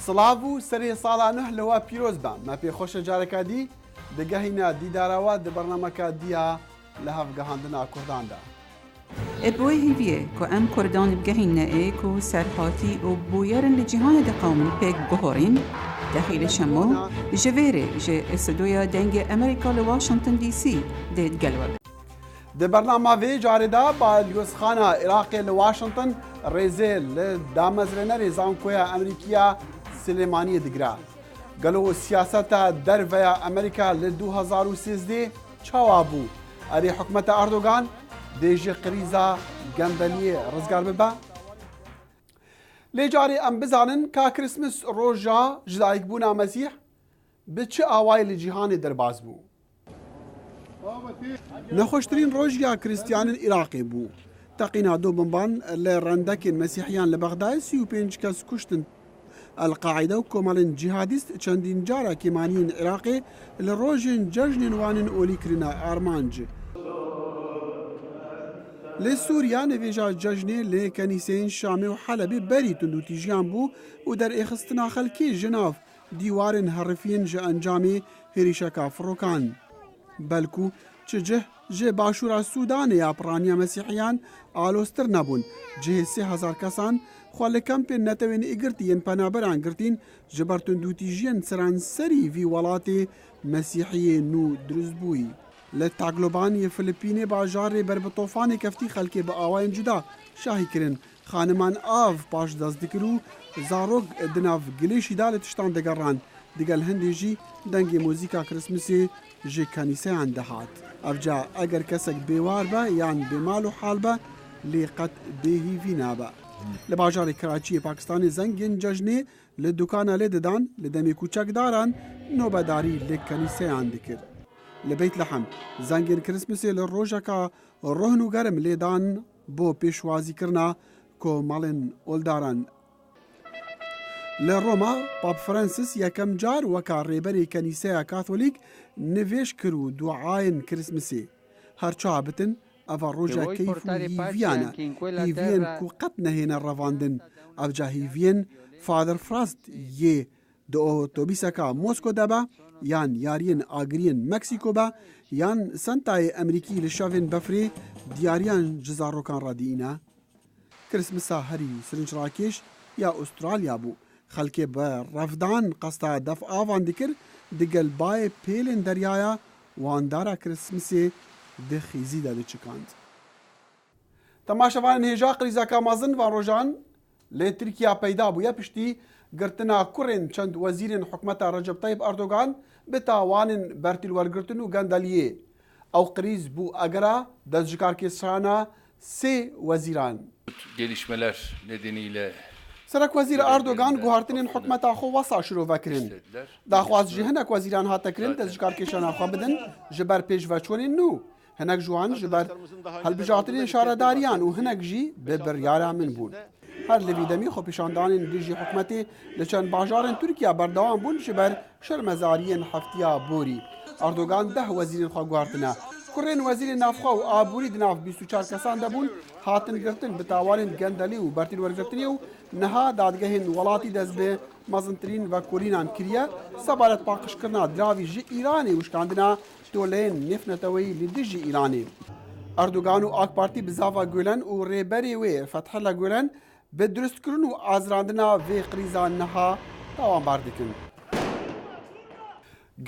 سڵاو و سەرێ ساڵانە لەوە پیرۆز بە مە پێخۆشە جارەکە دی دەگەهینە دیدارەوە دە بەرنامەکە دیە لە هەفگەهاندنا کورداندا. ابوي هيفيه كو ام كردان بجهينا كو سرحاتي وبويرن لجهان دقامن بيك بهورين داخل شمو جفيري جي استوديو دنج امريكا لواشنطن دي سي ديت جلور د برنامه وی جاردا با لیوسخانه عراق لواشنطن ريزل دامزرنه ريزان کویا امریکیا سليماني دگرا گلو سیاست در ویا امریکا ل 2013 چاوابو اری حکومت اردوغان دیجی قریزا گندلی رزگار ببا لجاری ام بزانن کا کریسمس روجا جدایک بونا مسیح به چه آوای لجیهان درباز بو نخوشترین روجیا کریستیان عراقی بو تقینا دو بمبان لرندک مسیحیان لبغداد 35 کس کشتن القاعدة وكومالين جهاديست چندين جارا كيمانين عراقي لروجين ججن وانن أوليكرنا أرمانج لسوريا نفيجا ججني لكنيسين شامي وحلبي بري تندو تيجيان بو ودر اخستنا خلكي جناف ديوارن هرفين جا انجامي هريشكا فروكان بلكو چجه جه باشورا سودان يا برانيا مسيحيان آلوستر نبون جه 3000 كسان خواله کمپین نتوین اگرتین پنابران گرتین جبرتون دوتیجین سران سری وی ولات مسیحی نو درزبوی لتاگلوبانی فلیپینی باجار بربطوفان کفتی خلکی با آواین جدا شاهی کرن خانمان آف باش دزدکرو زاروگ دناف گلیشی دال تشتان دگران دیگل هندی جی دنگی موزیکا کریسمسی جی کنیسه اندهات افجا اگر کسک بیوار با یان بمالو حال با لیقت بیهی وینا با لباجار کراچی پاکستانی زنگین ججنی لدکان لددان لدمی کوچک داران نوبداری لکنیسه اندکر لبیت لحم زنگین کریسمسی لروجکا روحنو گرم لیدان بو پیشوازی کرنا کو مالن اولداران لروما پاپ فرانسیس یکم جار وکا ریبری کنیسه کاتولیک نویش کرو دعاین کریسمسی هرچا بتن أفا روجا كيف هيفيانا هيفين كو قد نهينا الرفاندن أفجا هيفين فادر فراست يه دو توبيسكا موسكو دابا يان يارين آغرين مكسيكو با يان سنتاي أمريكي لشافين بفري دياريان جزارو كان رادينا كريسمسا هري سرنج راكيش يا أستراليا بو خلكي برفدان قصتا دف آفان دكر دقل باي بيلين دريايا واندارا كريسمسي دخیزی داده چکاند. تماشاوان هجا قریزا کامازن و روجان لی ترکیه پیدا بویا پشتی گرتنا کرن چند وزیرین حکمت رجب طیب اردوغان بتاوان برتیل ورگرتن و گندلیه او قریز بو اگرا دزجکار کسرانا 3 وزیران. Gelişmeler nedeniyle سرک وزیر اردوغان گوهارتنین حکمت خو وسا شروع وکرین. داخواز جهنک وزیران هاتا کرن دزجکار کشان خو بدن جبر پیش وچونین نو. هناك جوان جبر هالبجاترين شارداريان وهناك جي ببريارا من بون هر لوي دمي خو پیشاندان ديجي حكمتي لچن باجارن تركيا بردوام بون جبر شرمزاريين حفتيا بوري اردوغان ده وزير خو غارتنا كورين وزير نافخو ابوري دناف 24 كسان دبون هاتن گرتن بتاوالن گندلي و برتين ورگرتنيو نها دادگهن ولاتي دزبه مازنترين و كورينان كريا سبالت باقش کرنا دراوي جي ايراني وشكاندنا تولين نفنتوي لدجي إيراني أردوغان و آك بارتي بزافا گولن و ريبري وي فتح الله گولن بدرست کرن و آزراندنا في قريزان نها تاوان باردكن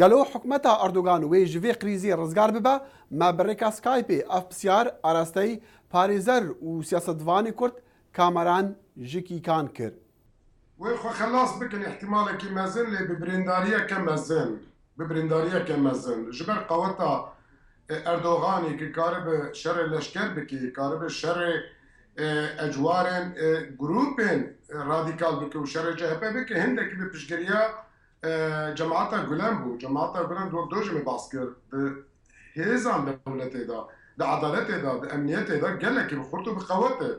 قالو حكمتا أردوغان وي جوي قريزي رزگار ببا ما بريكا سكايبي اف بسيار أراستي باريزر و سياستواني كرت كامران جيكي كان كر ويخو خلاص بكن احتمالك مازن لي ببرندارية كمازن ببرندارية كمازن جبر قوتا اردوغاني كي كارب شر لشكر بكي كارب شر اجوارن جروبين راديكال بكي وشر جهبه بكي هندك ببشجريا جماعتا غلام بو جماعتا غلام دوج مي باسكر هيزان دولته دا عدالته دا امنيته دا قالك بخورتو بقوته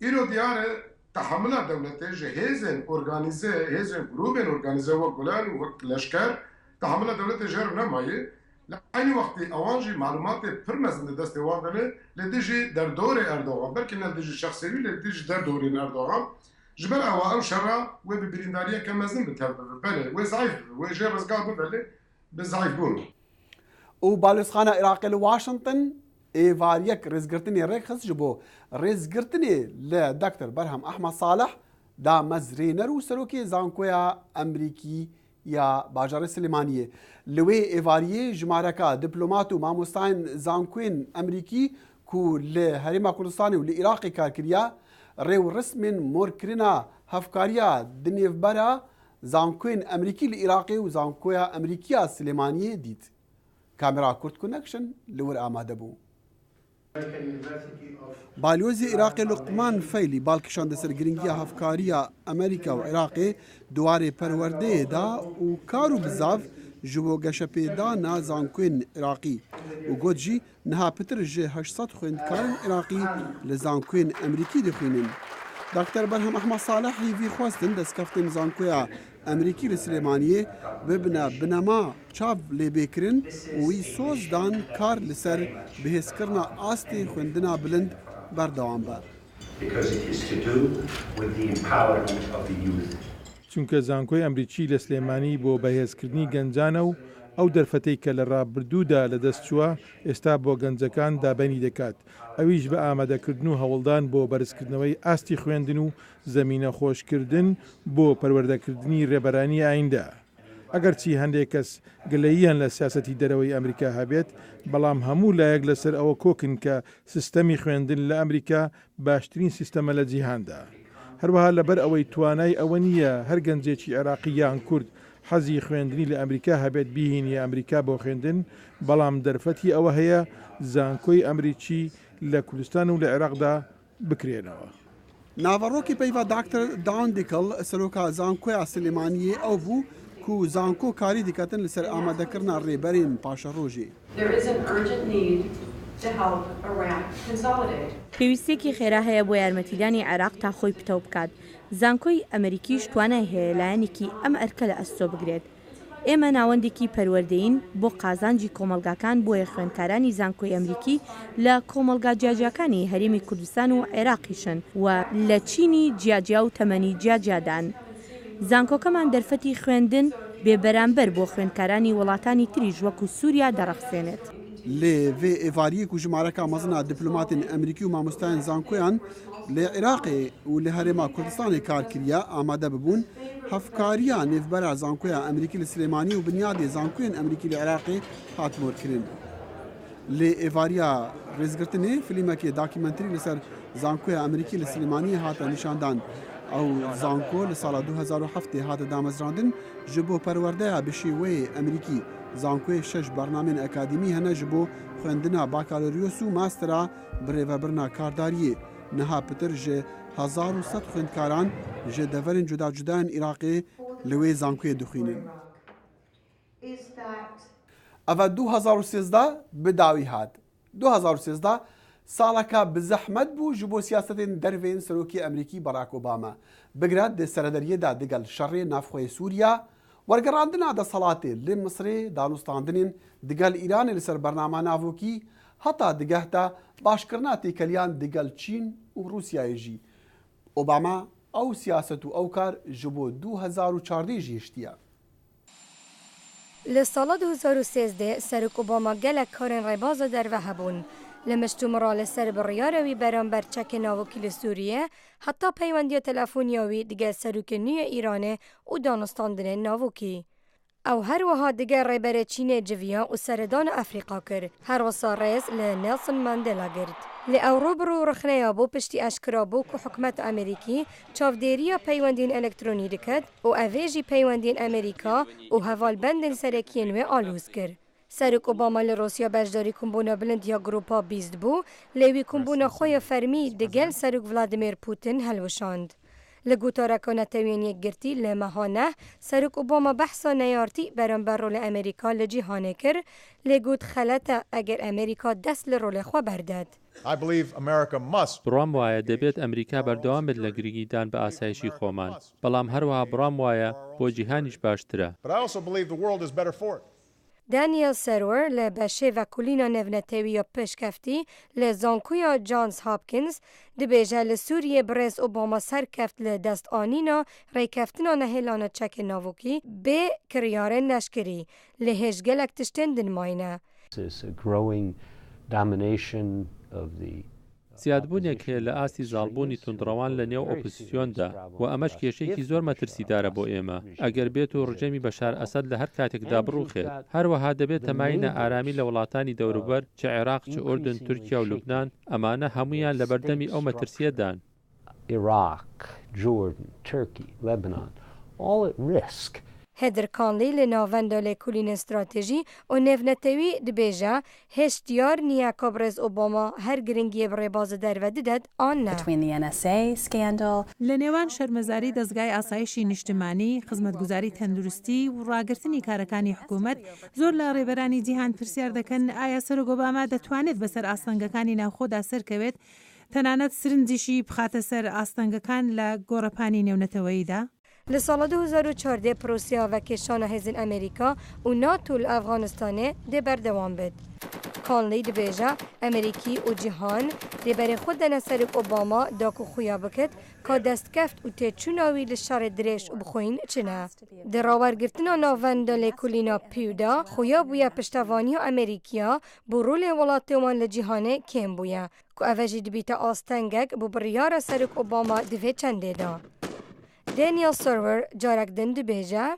ايرو ديار تحمل دولته جهازن اورغانيزي هيزن جروبين اورغانيزي وغلان ولشكر تحمل دولت جر نمایی لعینی وقتی اوانجی معلومات پرمزند دست واردنه لدیجی در دور اردوغان بلکه نه دیجی شخصی لدیجی در دور اردوغان جبر أو شرا وببرندارية كمزن بتهبب بله وزعيف وجاب رزقا بله بزعيف بونه وبالوسخانة عراقي لواشنطن إيفاريك رزقرتني ريخص جبو رزقرتني لدكتور برهم أحمد صالح دا مزرينر وسروكي زانكويا أمريكي يا باجار سليمانية لوي إيفاريي جماركا دبلوماتو ماموستاين زانكوين أمريكي كو لهريما كردستاني ولعراقي كاركريا ريو رسم موركرنا هفكاريا دنيف برا زانكوين أمريكي لعراقي وزانكويا أمريكيا سليمانية ديت كاميرا كورت كونكشن لور آماده بو بالوزي عراقي لقمان فيلي بالكشان دسر گرنگيا هفكاريا أمريكا وعراقي دواري پرورده دا وكارو بزاف جبو گشپیدانا زانکوین عراقی و گوجی نها پتر جه 800 خویندکارن عراقی لزانکوین امریکی دخوینن. دکتر برهم احمد صالح هیوی خواستن دستکفتن زانکویا امریکی لسلیمانیه ببنا بنما چاو لبیکرن وی سوز دان کار لسر بهس کرنا آستی خویندنا بلند بردوام با. چونکە زانکۆی ئەمریکی لە سلێمانی بۆ بەهێزکردنی گەنجانە و ئەو دەرفەتەی کە لە ڕابردوودا لە دەستچووە ئێستا بۆ گەنجەکان دابەنی دەکات ئەویش بە ئامادەکردن و هەوڵدان بۆ بەرزکردنەوەی ئاستی خوێندن و زەمینە خۆشکردن بۆ پەروەردەکردنی ڕێبەرانی ئایندا. ئەگەرچی هەندێک کەس گلەییان لە سیاسەتی دەرەوەی ئەمریکا هەبێت بەڵام هەموو لایەک لەسەر ئەوە کۆکن کە سیستەمی خوێندن لە ئەمریکا باشترین سیستەمە لە جیهاندا. هەروەها لەبەر ئەوەی توانای ئەوە نییە هەر گەنجێکی عێراقی یان کورد حەزی خوێندنی لە ئەمریکا هەبێت بیهینی ئەمریکا بۆ خوێندن بەڵام دەرفەتی ئەوە هەیە زانکۆی ئەمریکی لە کوردستان و لە عێراقدا بکرێنەوە. ناڤەڕۆکی پەیوە داکتەر داون دیکڵ سەرۆکا زانکۆیا سلێمانیە ئەو بوو کو زانکۆ کاری دیکەتن لەسەر ئامادەکردنا ڕێبەرین پاشە ڕۆژێ. پێویستێکی خێرا هەیە بۆ یارمەتیدانی عێراق تا خۆی پتە بکات. زانکۆی ئەمریکیش توانای هەیە لایەنێکی ئەم ئەرکە لە ئەستۆ بگرێت. ئێمە ناوەندێکی پەروەردەین بۆ قازانجی کۆمەلگاکان بۆیە خوێندکارانی زانکۆی ئەمریکی لە کۆمەلگا جیاجیاکانی هەرێمی کوردستان و عێراقیشن و لە چینی جیاجیا و تەمەنی جیاجیادان. زانکۆکەمان دەرفەتی خوێندن بێبەرامبەر بۆ خوێندکارانی وڵاتانی تریژ وەکو سووریا دەڕەخسێنێت. لێ vê êvariyê ku ji mareka mezina diplomatên Emerîkî û mamosteyên zankoyan lê Iraqê û li Herêma Kurdistanê kar kiriye amade bibûn hevkariya nêvbera zankoya Emerîkî li Silêmanî û binyadê zankoyên Emerîkî li Iraqê hat morkirin. Lê êvariya rêzgirtinê filmekê dokümenterî li ser zankoya Emerîkî li Silêmaniyê hate nîşandan ew zanko li sala 2007 hate damezrandin ji bo perwerdeya bi şêweyê Emerîkî زانکۆی 6 بەرنامên ئەکادمی هەنە ji bo خوێندنا باکالۆریۆس و ماسترا bi rêvebirina kardariyê niha pitir ji 1100 خوێندکاران ji deverên cuda cudayên Iraqê li wê zankoyê dixwînin. Ev 2013 bi dawî hat. 2013 saleka bi zehmet bû ji bo siyasetên dervên Serokê Emerîkî Barack Obama. Bigre di serederiyê de digel şerê navxweyê Sûriya وەرگەڕاندنا دەسەڵاتê li Misrê danûstandinên digel Îranê li ser bernama navokî heta digehta başkirina têkeliyan digel Çîn û Rûsyayê jî. Obama ew siyaset û ew kar ji bo 2014 jî hiştiye. Li sala 2013 Serok Obama gelek karên rêbaza derve hebûn. Li miştûmira li ser biryara wî beramber çekê navokî li Sûriye heta peywendiya telefoniya wî digel serokên nû ya Îranê û danûstandinên navokî. Ew her wiha digel rêberê Çînê civiya û seredana Efrîqa kir. Her wisa rêz li Nelson Mandela girt. Li ew rûbirû rixneya bû piştî eşkira bû ku hikûmeta Amerîkî çavdêriya peywendên elektrînî dikir û evê jî peywendên Amerîka û hevalbendên serekiyên wê alûz kir. Serok Obama li Rûsya beşdarî kombûna bilind ya Grupa 20 bû, lê wî kombûna xwe ya fermî digel Serok Vladimir Putin helwişand. Li gotareka netewên yekgirtî li meha neh, Serok Obama behsa neyartî beramber rolê Amerîka li cîhanê kir, lê got xelete eger Amerîka dest li rolê xwe berdet. بڕام وایە دەبێت ئەمریکا بەردەوام بێت لە گرنگیدان بە ئاسایشی خۆمان، بەڵام هەروەها بڕام وایە بۆ جیهانیش باشترە. دانیل سرور لە بەشێڤە کولینە نێڤنەتەویە پێشکەفتی لە زانکۆیا جانز هاپکینز دبێژە لە سووریە برێز ئۆباما سەرکەفت لە دەستئانینە ڕێکەفتنە نەهێلانە چەکێ ناوۆکی بێ کڕیارên leşkerî لە هێژgelek tiştên dinmayîne. زیادبوونێک هەیە لە ئاستی زاڵبوونی توندڕەوان لە نێو ئۆپۆزیسیۆندا و ئەمەش کێشەیەکی زۆر مەترسیدارە بۆ ئێمە ئەگەر بێت و ڕژەمی بەشار ئەسەد لە هەر کاتێکدا بڕوخێت هەروەها دەبێت تەماینە ئارامی لە وڵاتانی دەوروبەر چ عێراق چ ئوردن تورکیا و لوبنان ئەمانە هەمویان لە بەردەمی ئەو مەترسیەدان. Iraq, Jordan, Turkey, Lebanon, all at risk. هێدرکانلی لە ناوەندە لێکولینە استراتێژی و نێڤنەتەوی دبێژە هێشتیار نییە کە برێز ئۆباما هەر گرنگیە بڕێبازە دەرەوە ددەت ئان نە. لە نێوان شەرمەزاری دەستگای ئاسایشی نیشتمانی، خزمەتگوزاری تەندروستی و ڕاگررتنی کارەکانی حکوومەت زۆر لە ڕێبەرانی جیهان پرسیار دەکەن ئایا سەرۆک ئۆباما دەتوانێت بەسەر ئاستەنگەکانی ناوخۆدا سەرکەوێت تەنانەت سرنجیشی بخاتە سەر ئاستەنگەکان لە گۆڕەپانی نێونەتەوەییدا؟ لە ساڵە 2014 پرۆسیاوەکێشانە هێزن ئەمریکا و ناتو لە ئەفغانستانê dê berdewam bêt. Kanlî dibêje Amerîkî û cîhan dêberê xwe dene serok Obama da ku xuya bikit ka destkeft û têçûna wî li şerê dirêj û bixwîn çine. Di rawergirtina navenda lêkolîna Pew da xuya bûye piştevaniya Amerîkiya bû rolê welatê wan li cîhanê kêm bûye ku ev jî dibîte astengek bû biryara serok Obama di vê çendê da. Daniel Serwer carek din dibêje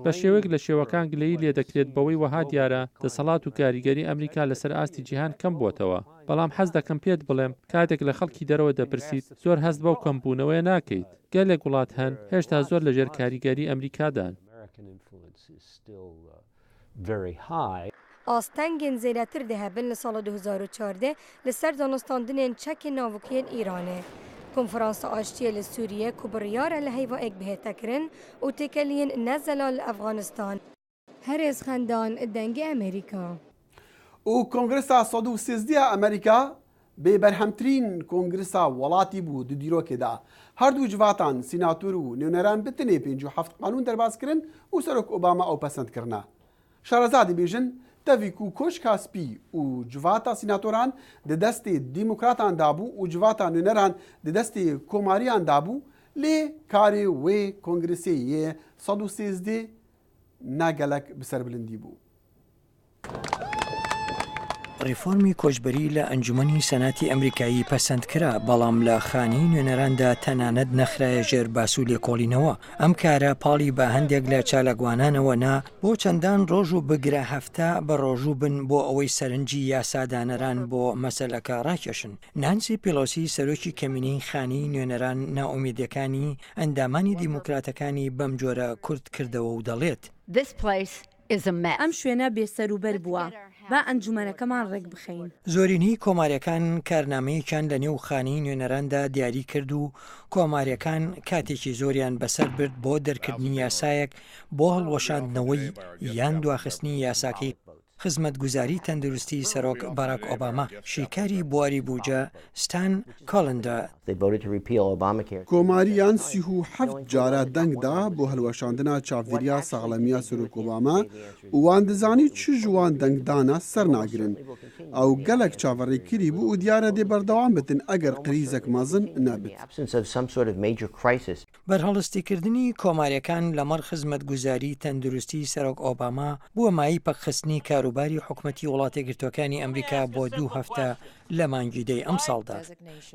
بە شێوەیەک لە شێوەکان گلەیی لێ دەکرێت بەوەی وەها دیارە دەسەڵات و کاریگەری ئەمریکا لەسەر ئاستی جیهان کەم بووتەوە بەڵام حەز دەکەم پێت بڵێم کاتێک لە خەڵکی دەرەوە دەپرسیت زۆر هەست بەو کەمبوونەوەی ناکەیت گەلێک وڵات هەن هێشتا زۆر لەژێر کاریگەری ئەمریکادان. ئاستەنگên zêdetir de hebin li sala 2014 li ser danûstandinên çekê navokiyên Îranê. Konferansa aştiye li Sûriye ku biryara li heyva ek bihête kirin û têkeliyên nezela li Efganistan. Herêz xendan dengê Amerîka. û Kongresa 113 Amerîka bê berhemtirîn kongresa welatî bû di dîrokê da. Her du civatan sînatûr û nêneran bi tinê 57 qanûn derbas kirin û Serok Obama ew pesend kirine. Şarazadî bêjin tevî ku koşka spî û civata sînatoran di destê dîmokratan dabû û civata nûneran di destê komariyan dabû lê karê wê kongresê yê 113 negelek bi serbilindî bû. ڕیفۆرمی کۆچبەری لە ئەنجومەنی سەناتی ئەمریکایی پەسەند کرا بەڵام لە خانی نوێنەراندا تەنانەت نەخرایە ژێر باس و لێکۆڵینەوە ئەم کارە پاڵی بە هەندێک لە چالاگوانانەوە نا بۆ چەندان ڕۆژ و بگرە هەفتە بە ڕۆژوو بن بۆ ئەوەی سەرنجی یاسادانەران بۆ مەسەلەکە ڕاکێشن. نانسی پیلۆسی سەرۆکی کەمینەی خانی نوێنەران ناومێدیەکانی ئەندامانی دیموکراتەکانی بەم جۆرە کورت کردەوە و دەڵێت ئەم شوێنە بێسەروبەر بووە. با ئەنجومەنەکەمان ڕێک بخەین. زۆرینی کۆماریەکان کارنامەیەکیان لە نێو خانی نوێنەراندا دیاری کرد و کۆماریەکان کاتێکی زۆریان بەسەر برد بۆ دەرکردنی یاسایەک بۆ هەڵوەشاندنەوەی یان دواخستنی یاساکەی خزمەتگوزاری تەندروستی سەرۆک باراک ئۆباما. شیکاری بواری بووجە ستان کۆڵندا کۆماریان 37 جارە دەنگدا بۆ هەلوەشاندنا چاودێریە ساغڵەمیە سەرۆک ئۆباما و وان دەزانی چ ژوان دەنگدانە سەر ناگرن ئەو گەلک چاوەڕێکیری بوو و دیارە دێ بەردەوام بتن ئەگەر قریزێک مەزن نەبێت. بەرهەڵستیکردنی کۆماریەکان لەمەڕ خزمەتگوزاری تەندروستی سەرۆک ئۆباما بووە مای پەکخستنی کاروباری حکوومەتی وڵاتە گرتوەکانی ئەمریکا بۆ 2 هەفتە لە مانگی دەی ئەم ساڵدا.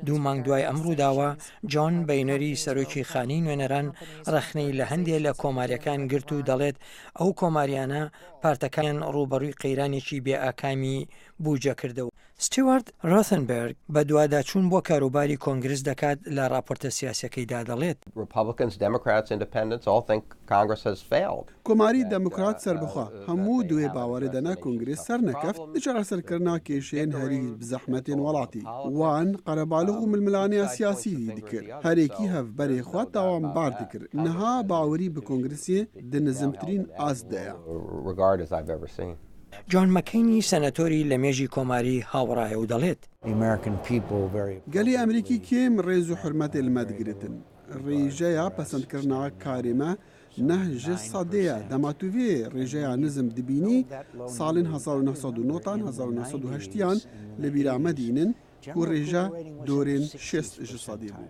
2 مانگ دوای ئەم ڕووداوە جۆن بەینەری سەرۆکی خانی نوێنەران ڕەخنەی لە هەندێک لە کۆماریەکان گرت و دەڵێت ئەو کۆماریانە پارتەکان ڕوبەڕووی قەیرانێکی بێ ئاکامی بووجە کردەوە. ستیوارت ڕۆتنبرگ بە دوواداچوون بۆ کاروباری کۆنگرس دەکات لە راپۆرتە سیاسەکەیدا دەڵێت کۆماری دەموکرات سەربخوا هەموو دوێ باوەڕێ دەنا کۆنگرس سەر نەکەفت لەچەڕە سەرکردنا کێشێن هەری بزەحمەتێن وڵاتی وان قەرەباڵغ و ململانەیە سیاسی دکرد هەرێکی هەف بەرێخوا تاوان بار دکرد نەها باوەری بە کۆنگرسێ دنەزمترین ئازدەیە. جۆن مەکەینی سەنەتۆری لە مێژی کۆماری هاوڕایە و دەڵێت گەلی ئەمریکی کێم ڕێز و حرمەتێ لمەدگرتن ڕێژەیە پەسەندکردنا کارێمە نهج سادەیە دەماتوێ ڕێژەیە نزم دبینی ساڵین 1990 1970یان لە بیرامەدینن و ڕێژە دۆرێن 6 سادی بوو.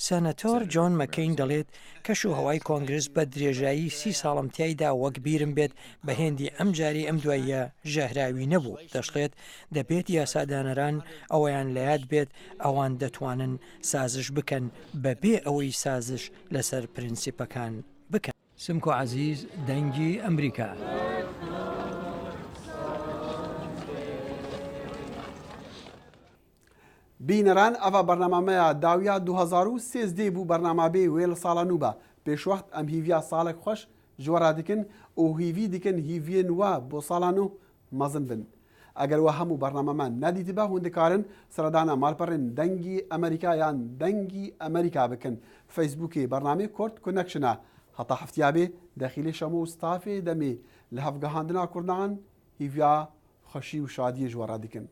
سەنەتۆر جۆن مەکەین دەڵێت کەش و هەوای کۆنگرس بە درێژایی 30 ساڵم تایدا وەک بیرم بێت بە هێندی ئەم جاری ئەم دواییە ژەهراوی نەبوو. دەشڵێت دەبێت یاسادانەران ئەوەیان لەیاد بێت ئەوان دەتوانن سازش بکەن بەبێ ئەوەی سازش لەسەر پرینسیپەکان بکەن. سمکۆ عەزیز، دەنگی ئەمریکا. بینەران ئەڤە بەرنامەیە داویا 2013 بوو بەرنامابێ وێ لە ساڵە نوبە پێشوەخت ئەم هیڤیا ساڵێک خۆش ژوەرا دکن و هیڤی دکن هیڤێن وە بۆ ساڵان و مەزن بن. ئەگەر وە هەموو بەرنامەمان نەدیتی بە هوندکارن سەردانە ماڵپەڕێن دەنگی ئەمریکا یان دەنگی ئەمریکا بکن. فەیسبووکی بەرنامەی کورد کۆنەکشنە هەتا هەفتیابێ دەخیلی شەمە و ستافێ دەمێ لە هەفگەهاندنا کوردان هیڤیا خەشی و شادیە ژوەرا دکن.